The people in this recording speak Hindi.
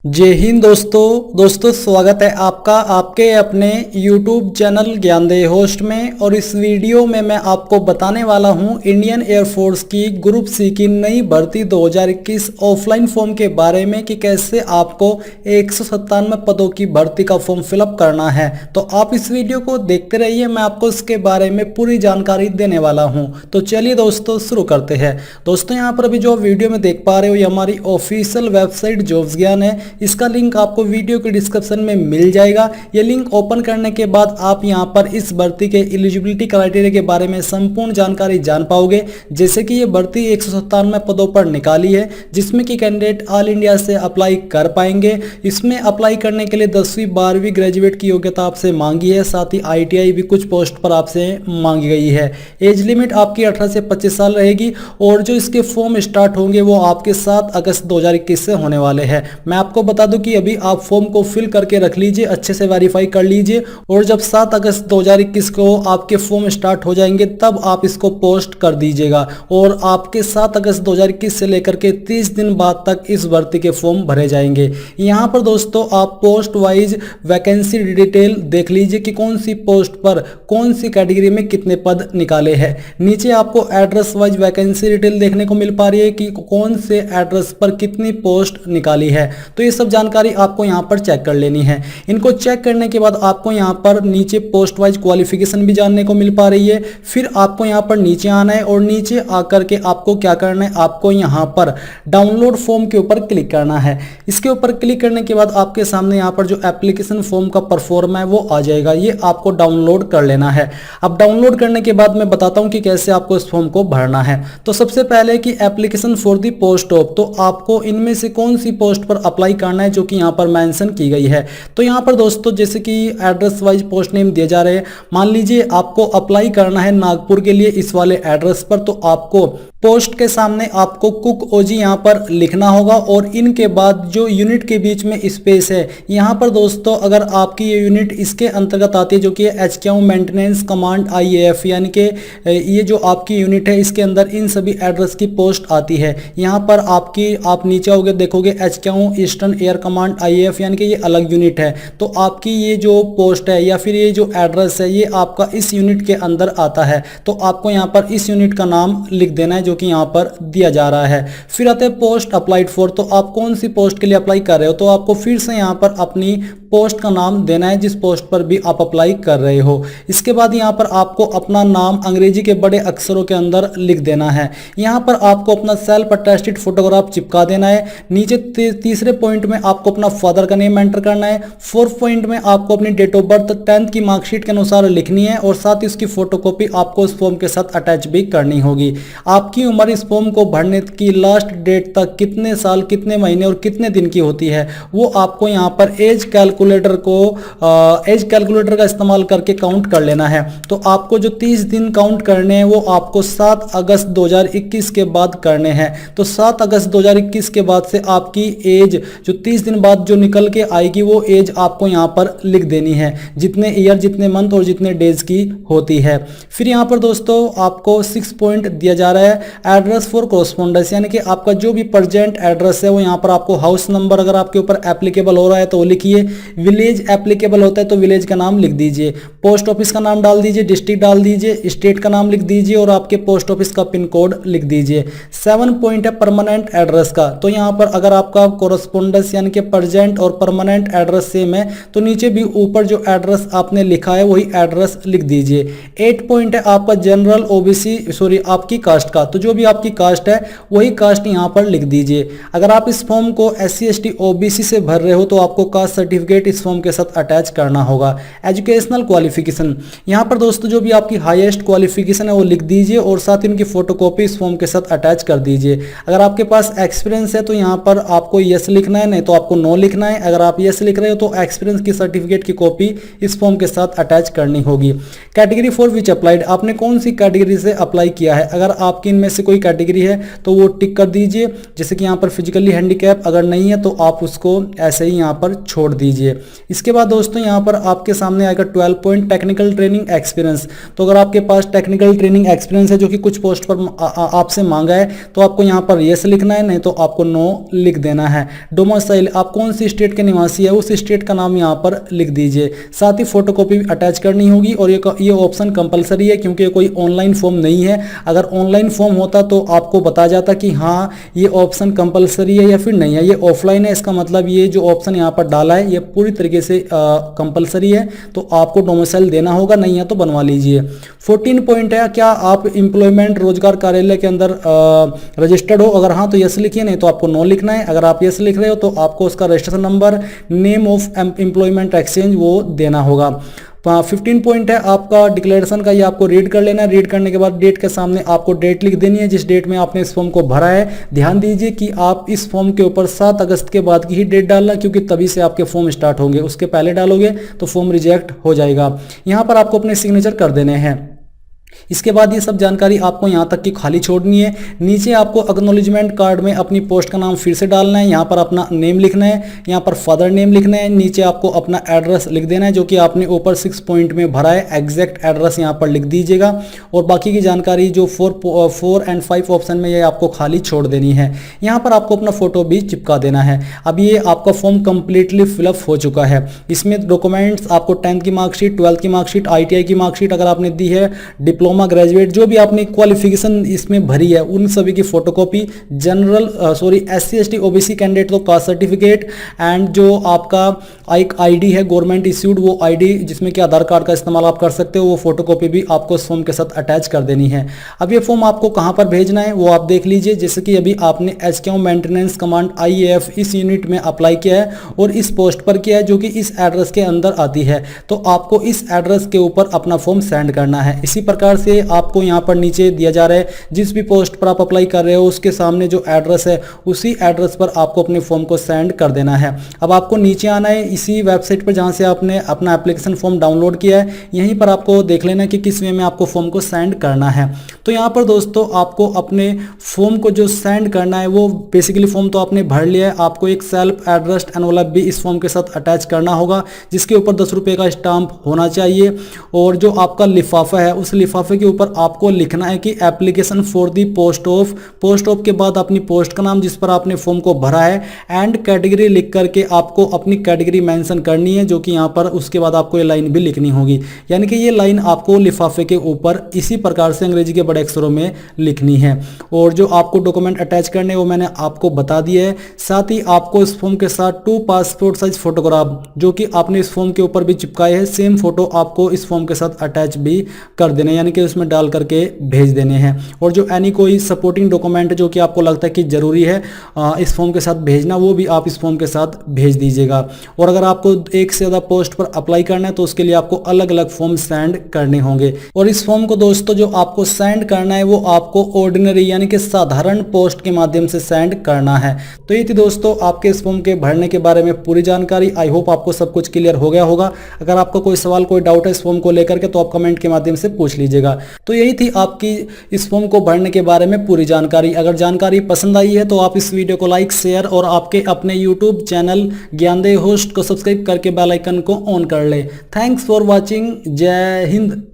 जय हिंद दोस्तों स्वागत है आपका आपके अपने YouTube चैनल ज्ञानदेह होस्ट में। और इस वीडियो में मैं आपको बताने वाला हूं इंडियन एयरफोर्स की ग्रुप सी की नई भर्ती 2021 ऑफलाइन फॉर्म के बारे में कि कैसे आपको 197 पदों की भर्ती का फॉर्म फिलअप करना है। तो आप इस वीडियो को देखते रहिए, मैं आपको इसके बारे में पूरी जानकारी देने वाला हूं। तो चलिए दोस्तों शुरू करते हैं। दोस्तों यहाँ पर अभी जो वीडियो में देख पा रहे हो ये हमारी ऑफिशियल वेबसाइट जॉब्स ज्ञान है। इसका लिंक आपको वीडियो के डिस्क्रिप्शन में मिल जाएगा। ये लिंक ओपन करने के बाद आप यहां पर इस भर्ती के एलिजिबिलिटी क्राइटेरिया के बारे में संपूर्ण जानकारी जान पाओगे। जैसे कि ये भर्ती 197 पदों पर निकाली है, जिसमें कि कैंडिडेट ऑल इंडिया से अप्लाई कर पाएंगे। इसमें अप्लाई करने के लिए 10वीं 12वीं ग्रेजुएट की योग्यता आपसे मांगी है, साथ ही ITI भी कुछ पोस्ट पर आपसे मांगी गई है। एज लिमिट आपकी 18 से 25 साल रहेगी और जो इसके फॉर्म स्टार्ट होंगे वो आपके 7 अगस्त 2021 से होने वाले हैं। मैं आपको बता दूं कि अभी आप फॉर्म को फिल करके रख लीजिए, अच्छे से वेरीफाई कर लीजिए और जब 7 अगस्त 2021 को आपके फॉर्म स्टार्ट हो जाएंगे तब आप इसको पोस्ट कर दीजिएगा और आपके 7 अगस्त 2021 से लेकर के 30 दिन बाद तक इस भर्ती के फॉर्म भरे जाएंगे। यहां पर दोस्तों आप पोस्ट वाइज वैकेंसी डिटेल देख लीजिए कि कौन सी पोस्ट पर कौन सी कैटेगरी में कितने पद निकाले हैं। नीचे आपको एड्रेस वाइज वैकेंसी डिटेल देखने को मिल पा रही है कि कौन से एड्रेस पर कितनी पोस्ट निकाली है। तो ये सब जानकारी आपको यहाँ पर चेक कर लेनी है। इनको चेक करने के बाद आपको यहाँ पर नीचे पोस्ट वाइज क्वालिफिकेशन भी जानने को मिल पा रही है। फिर आपको यहाँ पर नीचे आना है और नीचे आकर के आपको क्या करना है, आपको यहाँ पर डाउनलोड फॉर्म के ऊपर क्लिक करना है। इसके ऊपर क्लिक करने के बाद आपके सामने यहाँ पर जो एप्लीकेशन फॉर्म का परफॉर्म है वो आ जाएगा। ये आपको डाउनलोड कर लेना है। अब डाउनलोड करने के बाद मैं बताता हूँ कि कैसे आपको इस फॉर्म को भरना है। तो सबसे पहले कि application for the post of, तो आपको इनमें से कौन सी पोस्ट पर अप्लाई करना है जो कि यहाँ पर मेंशन की गई है। तो यहाँ पर दोस्तों जैसे कि एड्रेस वाइज पोस्ट नेम दिए जा रहे हैं। मान लीजिए आपको अप्लाई करना है नागपुर के लिए इस वाले एड्रेस पर, तो आपको पोस्ट के सामने आपको कुक ओजी यहाँ पर लिखना होगा और इनके बाद जो यूनिट के बीच में स्पेस है यहाँ पर दोस्तों अगर आपकी ये यूनिट इसके अंतर्गत आती है जो कि HQ मेंटेनेंस कमांड IAF, यानी कि ये जो आपकी यूनिट है इसके अंदर इन सभी एड्रेस की पोस्ट आती है। यहाँ पर आप नीचे आओगे देखोगे HQ eastern air command IAF, यानी कि ये अलग यूनिट है। तो आपकी ये जो पोस्ट है या फिर ये जो एड्रेस है ये आपका इस यूनिट के अंदर आता है। तो आपको यहाँ पर इस यूनिट का नाम लिख देना है जो कि यहाँ पर दिया जा रहा है। फिर आते हैं पोस्ट अप्लाइड फॉर, तो आप कौन सी पोस्ट के लिए अप्लाई कर रहे हो। तो आपको फिर से यहाँ पर अपनी पोस्ट का नाम देना है जिस पोस्ट पर भी आप अप्लाई कर रहे हो। इसके बाद यहाँ पर आपको अपना नाम अंग्रेजी के बड़े अक्षरों के अंदर लिख देना है। यहाँ पर आपको अपना सेल्फ अटेस्टेड फोटोग्राफ चिपका देना है। नीचे तीसरे पॉइंट में आपको अपना फादर का नेम एंटर करना है। फोर्थ पॉइंट में आपको अपनी डेट ऑफ बर्थ 10th की मार्कशीट के अनुसार लिखनी है और साथ ही उसकी फोटोकॉपी आपको इस फॉर्म के साथ अटैच भी करनी होगी। आपकी उम्र इस फॉर्म को भरने की लास्ट डेट तक कितने साल, कितने महीने और कितने दिन की होती है वो आपको यहाँ पर एज कैलकुलेटर का इस्तेमाल करके काउंट कर लेना है। तो आपको जो 30 दिन काउंट करने हैं वो आपको 7 अगस्त 2021 के बाद करने हैं। तो 7 अगस्त 2021 के बाद से आपकी एज जो 30 दिन बाद जो निकल के आएगी वो एज आपको यहाँ पर लिख देनी है, जितने ईयर, जितने मंथ और जितने डेज की होती है। फिर यहाँ पर दोस्तों आपको 6 पॉइंट दिया जा रहा है एड्रेस फॉर कॉरेस्पॉन्डेंस, यानी कि आपका जो भी प्रेजेंट एड्रेस है वो यहाँ पर आपको हाउस नंबर अगर आपके ऊपर एप्लीकेबल हो रहा है तो वो लिखिए। विलेज एप्लीकेबल होता है तो विलेज का नाम लिख दीजिए। पोस्ट ऑफिस का नाम डाल दीजिए, डिस्ट्रिक्ट डाल दीजिए, स्टेट का नाम लिख दीजिए और आपके पोस्ट ऑफिस का पिन कोड लिख दीजिए। 7 पॉइंट है परमानेंट एड्रेस का, तो यहाँ पर अगर आपका कॉरेस्पॉन्डेंस यानी कि प्रेजेंट और परमानेंट एड्रेस सेम है तो नीचे भी ऊपर जो एड्रेस आपने लिखा है वही एड्रेस लिख दीजिए। 8 पॉइंट है आपका जनरल आपकी कास्ट का, तो जो भी आपकी कास्ट है वही कास्ट यहाँ पर लिख दीजिए। अगर आप इस फॉर्म को SC ST OBC से भर रहे हो तो आपको कास्ट सर्टिफिकेट इस फॉर्म के साथ अटैच करना होगा। एजुकेशनल क्वालिफिकेशन, यहाँ पर दोस्तों जो भी आपकी हाईएस्ट क्वालिफिकेशन है वो लिख दीजिए और साथ ही उनकी फोटोकॉपी इस फॉर्म के साथ अटैच कर दीजिए। अगर आपके पास एक्सपीरियंस है तो यहाँ पर आपको यस लिखना है, नहीं तो आपको नो लिखना है। अगर आप यस लिख रहे हो तो एक्सपीरियंस की सर्टिफिकेट की कॉपी इस फॉर्म के साथ अटैच करनी होगी। कैटेगरी फॉर विच अप्लाइड, आपने कौन सी कैटेगरी से अप्लाई किया है। अगर आपकी इनमें से कोई कैटेगरी है तो वो टिक कर दीजिए, जैसे कि यहाँ पर फिजिकली हैंडीकैप, अगर नहीं है तो आप उसको ऐसे ही यहाँ पर छोड़ दीजिए। लीजिए। इसके बाद दोस्तों यहाँ पर आपके सामने आएगा 12 पॉइंट टेक्निकल ट्रेनिंग एक्सपीरियंस। तो अगर आपके पास टेक्निकल ट्रेनिंग एक्सपीरियंस है जो कि कुछ पोस्ट पर आपसे मांगा है तो आपको यहाँ पर यस लिखना है, नहीं तो आपको नो लिख देना है। डोमिसाइल, आप कौन सी स्टेट के निवासी है उस स्टेट का नाम यहाँ पर लिख दीजिए। साथ ही फोटोकॉपी भी अटैच करनी होगी और ये ऑप्शन कंपलसरी है क्योंकि ये कोई ऑनलाइन फॉर्म नहीं है। अगर ऑनलाइन फॉर्म होता तो आपको बताया जाता कि हाँ ये ऑप्शन कंपलसरी है या फिर नहीं है। ये ऑफलाइन है, इसका मतलब ये जो ऑप्शन यहाँ पर डाला है ये पूरी तरीके से कंपलसरी है, तो आपको डोमिसाइल देना होगा, नहीं है तो बनवा लीजिए। 14 पॉइंट है, क्या आप एम्प्लॉयमेंट रोजगार कार्यालय के अंदर रजिस्टर्ड हो? अगर हाँ तो यस लिखिए, नहीं तो आपको नो लिखना है। अगर आप यस लिख रहे हो तो आपको उसका registration number, name of employment exchange वो देना होगा। 15 पॉइंट है आपका डिक्लेरेशन का, ये आपको रीड कर लेना है। रीड करने के बाद डेट के सामने आपको डेट लिख देनी है जिस डेट में आपने इस फॉर्म को भरा है। ध्यान दीजिए कि आप इस फॉर्म के ऊपर 7 अगस्त के बाद की ही डेट डालना, क्योंकि तभी से आपके फॉर्म स्टार्ट होंगे। उसके पहले डालोगे तो फॉर्म रिजेक्ट हो जाएगा। यहाँ पर आपको अपने सिग्नेचर कर देने हैं। इसके बाद ये सब जानकारी आपको यहाँ तक की खाली छोड़नी है। नीचे आपको एक्नॉलेजमेंट कार्ड में अपनी पोस्ट का नाम फिर से डालना है। यहाँ पर अपना नेम लिखना है, यहाँ पर फादर नेम लिखना है, नीचे आपको अपना एड्रेस लिख देना है जो कि आपने ऊपर 6 पॉइंट में भरा है। एग्जैक्ट एड्रेस यहाँ पर लिख दीजिएगा और बाकी की जानकारी जो 4 एंड 5 ऑप्शन में ये आपको खाली छोड़ देनी है। यहाँ पर आपको अपना फोटो भी चिपका देना है। अब ये आपका फॉर्म कंप्लीटली फिलअप हो चुका है। इसमें डॉक्यूमेंट्स आपको 10th की मार्कशीट, 12th की मार्कशीट, ITI की मार्कशीट अगर आपने दी है, डिप्लोमा, ग्रेजुएट, जो भी आपने क्वालिफिकेशन इसमें भरी है उन सभी की photocopy, general SC ST OBC candidate तो कास्ट सर्टिफिकेट, एंड जो आपका एक ID है गवर्नमेंट इश्यूड वो ID जिसमें कि आधार कार्ड का इस्तेमाल आप कर सकते हो, वो फोटोकॉपी भी आपको इस फॉर्म के साथ अटैच कर देनी है। अब ये फॉर्म आपको कहां पर भेजना है वो आप देख लीजिए। जैसे कि अभी आपने HQ मेंटेनेंस कमांड IAF इस यूनिट में अप्लाई किया है और इस पोस्ट पर किया है जो कि इस एड्रेस के अंदर आती है, तो आपको इस एड्रेस के ऊपर अपना फॉर्म सेंड करना है। इसी प्रकार से आपको यहाँ पर नीचे दिया जा रहा है जिस भी पोस्ट पर आप अप्लाई कर रहे हो उसके सामने जो एड्रेस है उसी एड्रेस पर आपको अपने फॉर्म को सेंड कर देना है। अब आपको नीचे आना है इसी वेबसाइट पर जहाँ से आपने अपना एप्लीकेशन फॉर्म डाउनलोड किया है, यहीं पर आपको देख लेना कि किस वे में आपको फॉर्म को सेंड करना है। तो यहाँ पर दोस्तों आपको अपने फॉर्म को जो सेंड करना है वो बेसिकली फॉर्म तो आपने भर लिया है, आपको एक सेल्फ एड्रेस्ड एनवलप भी इस फॉर्म के साथ अटैच करना होगा जिसके ऊपर 10 रुपये का स्टाम्प होना चाहिए। और जो आपका लिफाफा है उस लिफाफे के ऊपर आपको लिखना है कि application for the post of के बाद अपनी पोस्ट का नाम जिस पर आपने फॉर्म को भरा है एंड कैटेगरी लिख करके आपको अपनी कैटेगरी मेंशन करनी है, जो कि यहाँ पर उसके बाद आपको ये लाइन भी लिखनी होगी। यानी कि ये लाइन आपको लिफाफे के ऊपर इसी प्रकार से अंग्रेजी के बड़े अक्षरों में लिखनी है। और जो आपको डॉक्यूमेंट अटैच करने वो मैंने आपको बता दिया है। साथ ही आपको इस फॉर्म के साथ 2 पासपोर्ट साइज फोटोग्राफ जो कि आपने इस फॉर्म के ऊपर भी चिपकाए हैं, सेम फोटो आपको इस फॉर्म के साथ अटैच भी कर देने, यानी कि उसमें डाल करके भेज देने हैं। और जो एनी कोई सपोर्टिंग डॉक्यूमेंट जो कि आपको लगता है कि जरूरी है इस फॉर्म के साथ भेजना, वो भी आप इस फॉर्म के साथ भेज दीजिएगा। और अगर आपको एक से ज़्यादा पोस्ट पर अप्लाई करना है तो उसके लिए आपको अलग अलग फॉर्म सेंड करने होंगे। और इस फॉर्म को दोस्तों जो आपको सेंड करना है वो आपको ऑर्डिनरी यानी कि साधारण पोस्ट के माध्यम से सेंड करना है। तो ये थी दोस्तों आपके इस फॉर्म के भरने के बारे में पूरी जानकारी। आई होप आपको सब कुछ क्लियर हो गया होगा। अगर आपका कोई सवाल कोई डाउट है इस फॉर्म को लेकर के तो आप कमेंट के माध्यम से पूछ लीजिएगा। तो यही थी आपकी इस फॉर्म को भरने के बारे में पूरी जानकारी। अगर जानकारी पसंद आई है तो आप इस वीडियो को लाइक, शेयर और आपके अपने यूट्यूब चैनल ज्ञानदेव होस्ट को सब्सक्राइब करके बेल आइकन को ऑन कर ले। Thanks for watching. जय हिंद।